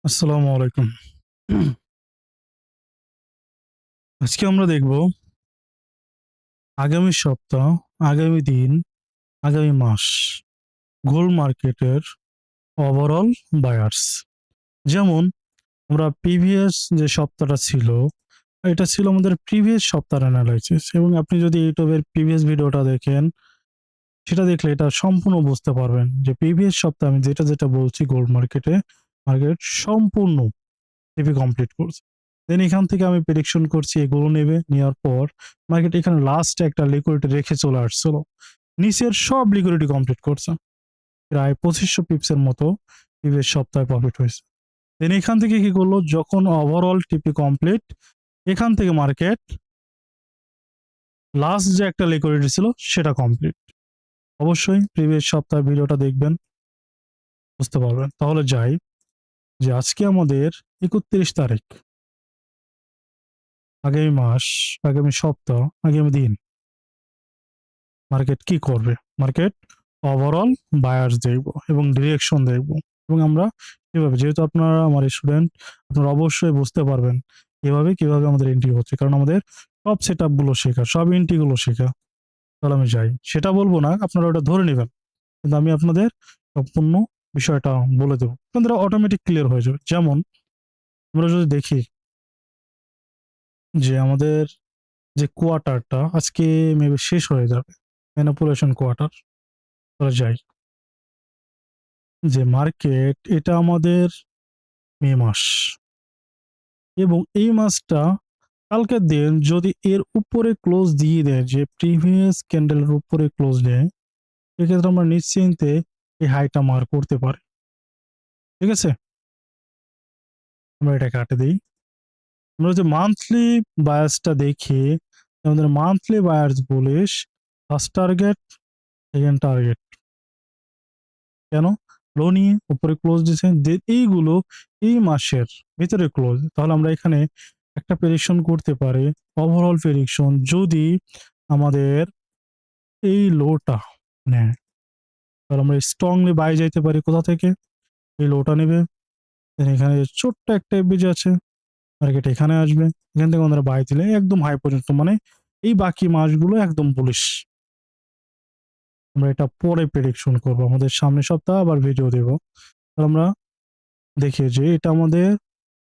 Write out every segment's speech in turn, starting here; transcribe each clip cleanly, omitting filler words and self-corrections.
আসসালামু আলাইকুম। আজকে আমরা দেখব আগামী সপ্তাহ, আগামী দিন, আগামী মাস গোল্ড মার্কেটের ওভারঅল বায়ার্স। যেমন আমরা প্রিভিয়াস যে সপ্তাহটা ছিল, এটা ছিল আমাদের প্রিভিয়াস সপ্তাহের এনালাইসিস এবং আপনি যদি ইউটিউবের প্রিভিয়াস ভিডিওটা দেখেন, সেটা দেখলে এটা সম্পূর্ণ বুঝতে পারবেন যে প্রিভিয়াস সপ্তাহে আমি যেটা বলছি গোল্ড মার্কেট সম্পূর্ণ টিভি কমপ্লিট করছে। দেন এখান থেকে আমি প্রেডিকশন করছি এগুলো নেবে, নেওয়ার পর মার্কেট এখানে লাস্টে একটা লিকুইডিটি রেখে চলে আসছিল। নিচের সব লিকুইডিটি কমপ্লিট করছে। প্রায় 2500 পিপসের মতো প্রিভিয়াস সপ্তাহে প্রফিট হয়েছে। দেন এখান থেকে কি করলো, যখন ওভারঅল টিপি কমপ্লিট, এখান থেকে মার্কেট লাস্ট যে একটা লিকুইডিটি ছিল সেটা কমপ্লিট। অবশ্যই প্রিভিয়াস সপ্তাহের ভিডিওটা দেখবেন, বুঝতে পারবেন। তাহলে যাই যে আজকে আমাদের 31 তারিখ, আগামী মাস, আগামী সপ্তাহ, আগামী দিন মার্কেট কি করবে। মার্কেট ওভারঅল বায়ার্স দেখবো এবং ডিরেকশন দেখবো এবং আমরা কিভাবে, যেহেতু আপনারা আমার স্টুডেন্ট, আপনারা অবশ্যই বুঝতে পারবেন কিভাবে আমাদের এন্ট্রি হচ্ছে, কারণ আমাদের সব সেট আপ গুলো শেখা, সব এন্ট্রি গুলো শেখা। তাহলে আমি যাই, সেটা বলবো না, আপনারা ওটা ধরে নেবেন, কিন্তু আমি আপনাদের সম্পূর্ণ বিষয়টা বলে দেবো, আপনাদের অটোমেটিক ক্লিয়ার হয়ে যাবে। যেমন আমরা যদি দেখি যে আমাদের যে কোয়ার্টারটা আজকে মেবি শেষ হয়ে যাবে, ম্যানিপুলেশন কোয়ার্টার। তাহলে যাই যে মার্কেট, এটা আমাদের মে মাস এবং এই মাসটা কালকের দিন যদি এর উপরে ক্লোজ দিয়ে দেয়, যে প্রিভিয়াস ক্যান্ডেলের উপরে ক্লোজ দেয়, সেক্ষেত্রে আমরা নিশ্চিন্তে এই হাইটা মার করতে পারি। ঠিক আছে, আমরা এটা কাটে দিই। আমরা যদি মান্থলি বায়াসটা দেখি, আমাদের monthly buyers bullish, first target, second target, কেন লো নিয়ে উপরে ক্লোজ দিচ্ছে, এইগুলো এই মাসের ভিতরে ক্লোজ। তাহলে আমরা এখানে একটা প্রেডিকশন করতে পারি, ওভারঅল প্রেডিকশন, যদি আমাদের এই লোটা নেয়, তাহলে আমরা স্ট্রংলি বাই যাইতে পারি। কোথা থেকে? এই লোটা নেবে, এখানে ছোট্ট একটা এফবিজ আছে, মার্কেট এখানে আসবে, এখান থেকে আমরা বাই দিলে একদম হাই পর্যন্ত, মানে এই বাকি মাসগুলো একদম বুলিশ। আমরা এটা পরে প্রেডিকশন করবো, আমাদের সামনের সপ্তাহ আবার ভিডিও দেবো। আমরা দেখি যে এটা আমাদের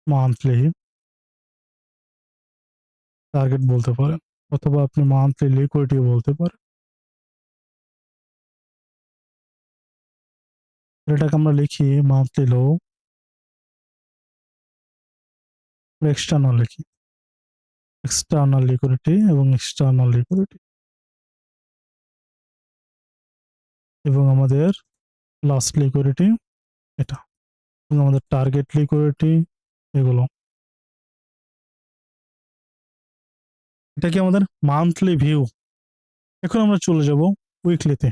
মান্থলি টার্গেট বলতে পারেন, অথবা আপনি মান্থলি লিকুইডিটি বলতে পারেন। এটাকে আমরা লিখি মান্থলি লো, এক্সটার্নাল লিখি, এক্সটার্নাল লিকুইডিটি এবং এক্সটার্নাল লিকুইডিটি, এবং আমাদের লাস্ট লিকুইডিটি এটা, এবং আমাদের টার্গেট লিকুইডিটি এগুলো। এটা কি আমাদের মান্থলি ভিউ। এখন আমরা চলে যাব উইকলিতে।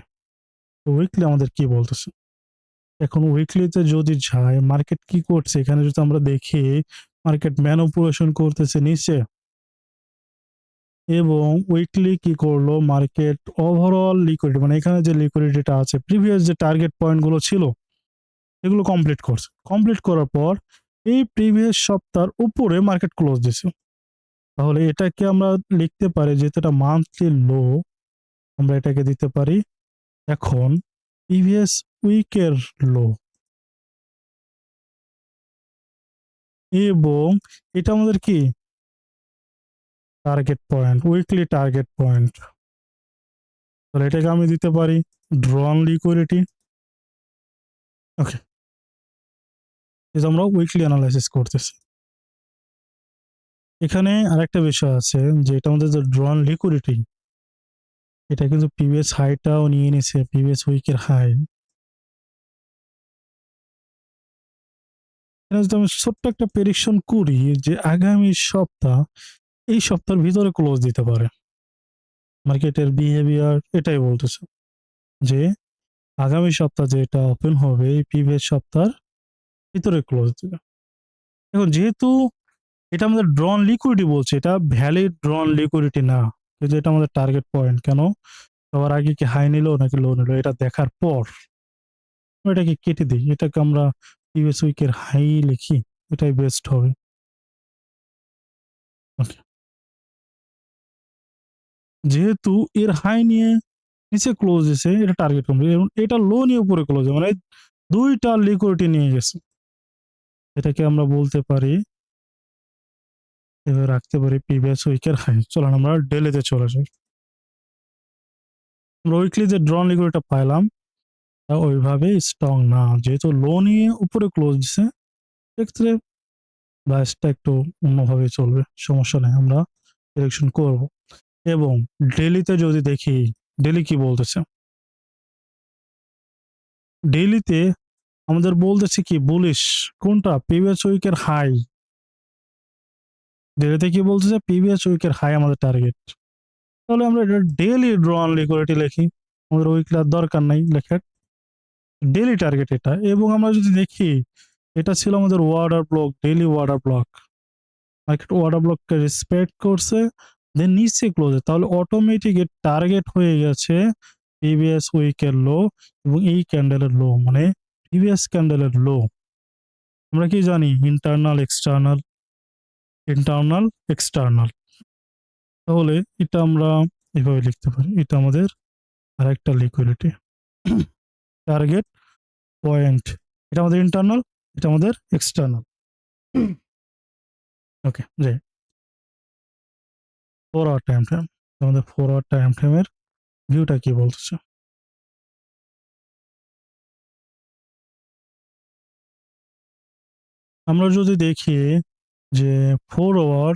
তো উইকলি আমাদের কি বলতেছে, এখন উইকলিতে যদি যাই, মার্কেট কি করছে, এখানে যদি আমরা দেখি মার্কেট ম্যানিপুলেশন করতেছে নিচে, এবং উইকলি কি করলো, মার্কেট ওভারঅল লিকুইডিটি, মানে এখানে যে লিকুইডিটিটা আছে, প্রিভিয়াস যে টার্গেট পয়েন্ট গুলো ছিল এগুলো কমপ্লিট করছে। কমপ্লিট করার পর এই প্রিভিয়াস সপ্তাহের উপরে মার্কেট ক্লোজ দিছে। তাহলে এটাকে আমরা লিখতে পারি, যেহেতু এটা মান্থলি লো, আমরা এটাকে দিতে পারি এখন প্রিভিয়াস উইকের লো, এবং এটা আমাদের কি target point, weekly target point. তাহলে এটাকে আমি দিতে পারি ড্রন লিকুইডিটি। ওকে, আমরা উইকলি অ্যানালাইসিস করতেছি। এখানে আরেকটা বিষয় আছে যে এটা আমাদের যে ড্রন লিকুইডিটি, এটা কিন্তু প্রিভিয়াস হাইটাও নিয়ে নিছে, প্রিভিয়াস উইকের হাই। যদি আমি ছোট্ট একটা প্রেডিকশন করি যে আগামী সপ্তাহ, এই সপ্তাহের ভিতরে ক্লোজ দিতে পারে, মার্কেটের বিহেভিয়ার এটাই বলতেছে যে আগামী সপ্তাহ যেটা ওপেন হবে এই প্রিভিয়াস সপ্তাহের ভিতরে ক্লোজ দিবে। এখন যেহেতু এটা আমাদের ড্রন লিকুইডিটি বলছে, এটা ভ্যালিড ড্রন লিকুইডিটি না, কিন্তু এটা আমাদের টার্গেট পয়েন্ট। কেন? সবার আগে কি হাই নিল নাকি লো নিল, এটা দেখার পর এটাকে কেটে দিই, এটাকে আমরা প্রিভিয়াস উইকের হাই লিখি, এটাই বেস্ট হবে। ওকে। যেহেতু এর হাই নিয়ে নিচে ক্লোজ দিছে, এটা টার্গেট কমপ্লিট এবং এটা লো নিয়ে উপরে ক্লোজ, মানে ২ টা লিকুইডিটি নিয়ে গেছে। এটাকে আমরা বলতে পারি, এভাবে রাখতে পারি প্রিভিয়াস উইকের হাই। চলুন আমরা ডেইলিতে চলে যাই। আমরা উইকলি যে ড্রন লিকুইডিটিটা পাইলাম, তা ওইভাবে স্ট্রং না। যেহেতু লো নিয়ে উপরে ক্লোজ দিছে, সেক্ষেত্রে বাইসটা একটু অন্যভাবে চলবে। সমস্যা নাই, আমরা ডিরেকশন করব। এবং ডেইলিতে যদি দেখি, ডেইলি কি বলতেছে? ডেইলিতে আমাদের বলতেছে কি বুলিশ, কোনটা? Previous উইকের high. ডেইলিতে কি বলতেছে? প্রিভিয়াস উইকের হাই আমাদের টার্গেট। তাহলে আমরা এটা ডেইলি ড্রন লিকুইডিটি লিখি, আমাদের উইকলি আর দরকার নাই লেখার। ডেইলি টার্গেট এটা। এবং আমরা যদি দেখি, এটা ছিল আমাদের order block, daily order block. Market order ব্লককে রেসপেক্ট করছে, দেন নিচে ক্লোজ, তাহলে অটোমেটিক এর টার্গেট হয়ে গেছে প্রিভিয়াস উইকের লো এবং এই ক্যান্ডেলের লো, মানে প্রিভিয়াস ক্যান্ডেলের লো। আমরা কি জানি? Internal external, internal external. তাহলে এটা আমরা এভাবে লিখতে পারি, এটা আমাদের আরেকটা লিকুইডিটি টার্গেট পয়েন্ট। এটা আমাদের ইন্টারনাল, এটা আমাদের এক্সটার্নাল। ওকে, যাই 4 আওয়ার টাইম ফ্রেম। আমাদের 4 আওয়ার টাইম ফ্রেমের ভিউটা কি বলতেছে? আমরা যদি দেখি যে 4 আওয়ার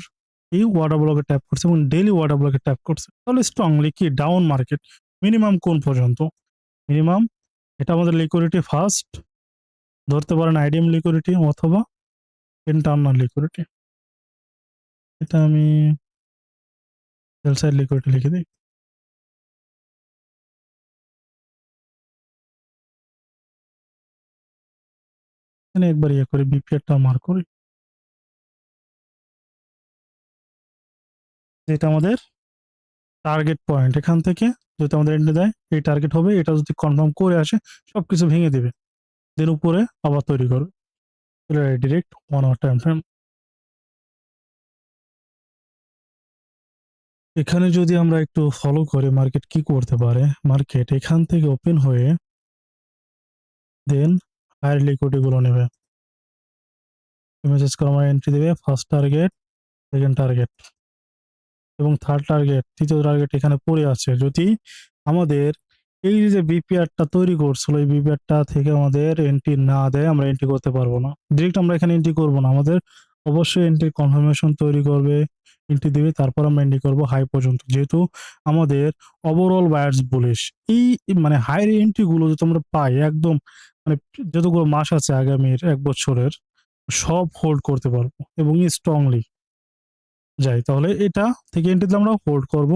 এই ওয়াটার ব্লকে ট্যাপ করছে এবং ডেইলি ওয়াটার ব্লকে ট্যাপ করছে, তাহলে স্ট্রংলি কি ডাউন মার্কেট। মিনিমাম কোন পর্যন্ত? মিনিমাম এটা আমাদের লিকুইডিটি ফার্স্ট ধরতে পারেন, আইডিএম লিকুইডিটি অথবা ইন্টারনাল লিকুইডিটি। এটা আমি সেল সাইড লিকুইডিটি লিখে দিই। এখানে একবার ইয়ে করি, বিপিআরটা মার্ক করি। এটা আমাদের টার্গেট পয়েন্ট। এখান থেকে যদি আমাদের এন্ট্রি দেয়, এই টার্গেট হবে। এটা যদি কনফার্ম করে আসে, সবকিছু ভেঙে দিবে, দেন উপরে আবার তৈরি করবে। Direct 1 hour time frame. এখানে যদি আমরা একটু ফলো করে মার্কেট কি করতে পারে, মার্কেট এখান থেকে ওপেন হয়ে দেন হায়ার লিকুইডিটি গুলো নেবে, ইমেজেস করে আমার এন্ট্রি দেবে ফার্স্ট টার্গেট, সেকেন্ড টার্গেট এবং থার্ড টার্গেট, তৃতীয় টার্গেট এখানে পড়ে আছে। যদি আমাদের এই যে বিপিআরটা তৈরি করছিল, এই বিপিআরটা থেকে আমাদের এন্ট্রি না দেয়, আমরা এন্ট্রি করতে পারবো না। ডিরেক্ট আমরা এখানে এন্ট্রি করবো না, আমাদের অবশ্যই এন্ট্রি কনফার্মেশন তৈরি করবে, এন্ট্রি দিবে, তারপর আমরা এন্ট্রি করবো হাই পর্যন্ত। যেহেতু আমাদের ওভারঅল বায়ার্স বুলিশ, এই মানে হাইয়ের এন্ট্রি গুলো যদি আমরা পাই, একদম মানে যতগুলো মাস আছে আগামীর 1 বছরের, সব হোল্ড করতে পারবো এবং স্ট্রংলি যাই। তাহলে এটা থেকে এন্ট্রি দিলে আমরা হোল্ড করব।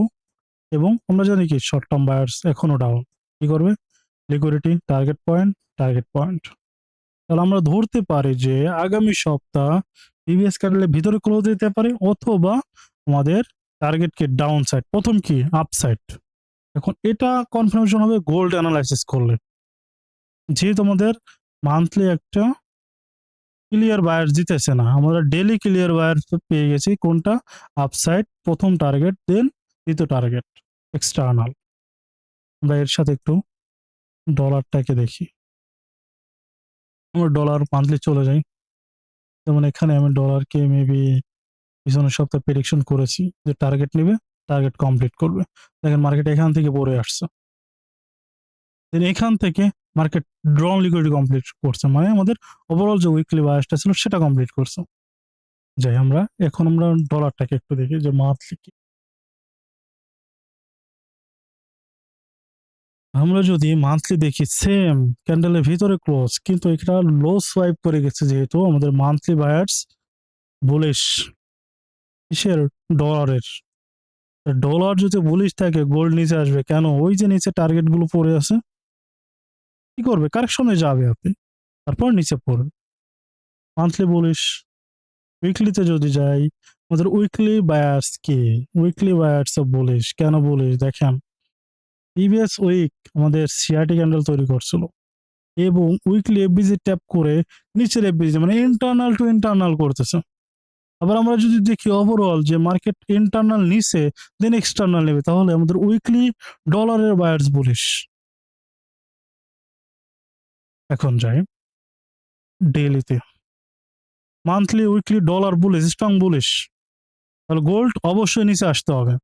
এবং আমরা জানি কি শর্ট টার্ম বায়ার্স এখনো ডাউন, কি করবে? Liquidity target point, target point. তাহলে আমরা ধরতে পারি যে আগামী সপ্তাহ প্রিভিয়াস ক্যান্ডেলের ভিতরে ক্লোজ দিতে পারে, অথবা আমাদের টার্গেটকে ডাউন সাইড, প্রথম কি আপসাইড। এখন এটা কনফার্মেশন হবে গোল্ড অ্যানালাইসিস করলে। যেহেতু আমাদের মান্থলি একটা ক্লিয়ার বায়ার দিতেছে না, আমরা ডেইলি ক্লিয়ার বায়ার পেয়ে গেছি। কোনটা? আপসাইড প্রথম টার্গেট, দেন দ্বিতীয় টার্গেট এক্সটার্নাল। আমরা এর সাথে একটু ডলারটাকে দেখি। আমরা ডলার মান্থলি চলে যাই। যেমন এখানে আমি ডলারকে মেবি পিছনের সপ্তাহে প্রেডিকশন করেছি যে টার্গেট নেবে, টার্গেট কমপ্লিট করবে। দেখেন মার্কেট এখান থেকে পড়ে আসছে, দেন এখান থেকে মার্কেট ড্রন লিকুইডিটি কমপ্লিট করছে, মানে আমাদের ওভারঅল যে উইকলি বায়াসটা ছিল সেটা কমপ্লিট করছে। যাই আমরা এখন আমরা ডলারটাকে একটু দেখি যে মান্থলি কি। আমরা যদি মান্থলি দেখি, সেম ক্যান্ডেলের ভিতরে ক্লোজ, কিন্তু এটা লো সোয়াইপ করে গেছে। যেহেতু আমাদের মান্থলি বায়ার্স বুলিশ কিসের? ডলারের। ডলার যদি বুলিশ থাকে, গোল্ড নিচে আসবে কেন? ওই যে নিচে টার্গেট গুলো পড়ে আছে, কি করবে? কারেকশনে যাবে আপনি, তারপর নিচে পড়বে। Monthly bullish. উইকলিতে যদি যাই, আমাদের উইকলি বায়ার্স কি? Weekly buyers bullish. কেন বুলিশ? দেখেন প্রিভিয়াস উইক আমাদের সিআরটি ক্যান্ডেল তৈরি করছিল, এবং উইকলি এফবিজি ট্যাপ করে নিচের এফবিজি মানে ইন্টারনাল টু ইন্টারনাল করতেছে। আবার আমরা যদি দেখি ওভারঅল যে মার্কেট ইন্টারনাল নিচে দেন এক্সটার্নাল নেবে, তাহলে আমাদের উইকলি ডলারের বায়ার্স বুলিশ। এখন যাই ডেইলিতে, monthly weekly dollar bullish, strong bullish. তাহলে গোল্ড অবশ্যই নিচে আসতে হবে।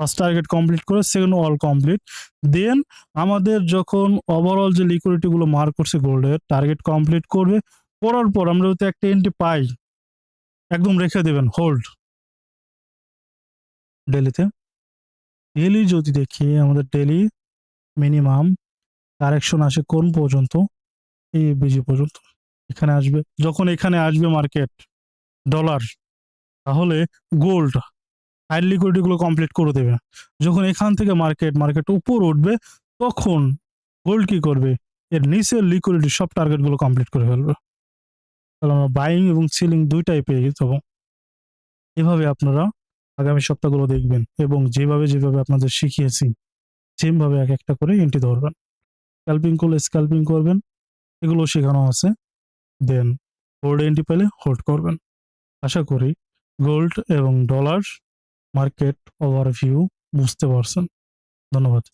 ফার্স্ট টার্গেট কমপ্লিট করে সেকেন্ড অল কমপ্লিট, দেন আমাদের যখন ওভারঅল যে লিকুইডিটি গুলো মার্ক করছে গোল্ডের টার্গেট কমপ্লিট করবে, করার পর আমরা যদি একটা এন্ট্রি পাই একদম রেখে দেবেন হোল্ড। ডেলিতে ডেলি যদি দেখি আমাদের ডেলি মিনিমাম কারেকশন আসে কোন পর্যন্ত, এই বিজি পর্যন্ত এখানে আসবে। যখন এখানে আসবে মার্কেট ডলার, তাহলে গোল্ড হাই লিকুইডিটি গুলো কমপ্লিট করে দেবে। যখন এখান থেকে মার্কেট উপর উঠবে, তখন গোল্ড কি করবে, এর নিচের লিকুইডিটি সব টার্গেট গুলো কমপ্লিট করে ফেলবে। তাহলে আমরা বাইং এবং সেলিং দুইটাই পেয়ে যাব। এভাবে আপনারা আগামী সপ্তাহগুলো দেখবেন এবং যেভাবে আপনাদের শিখিয়েছি সেমভাবে এক একটা করে এন্ট্রি ধরবেন। স্ক্যাল্পিং করলে স্ক্যাল্পিং করবেন, এগুলো শেখানো আছে। দেন হোল্ড এন্ট্রি পেলে হোল্ড করবেন। আশা করি গোল্ড এবং ডলার মার্কেট ওভারভিউ বুঝতে পারছেন। ধন্যবাদ।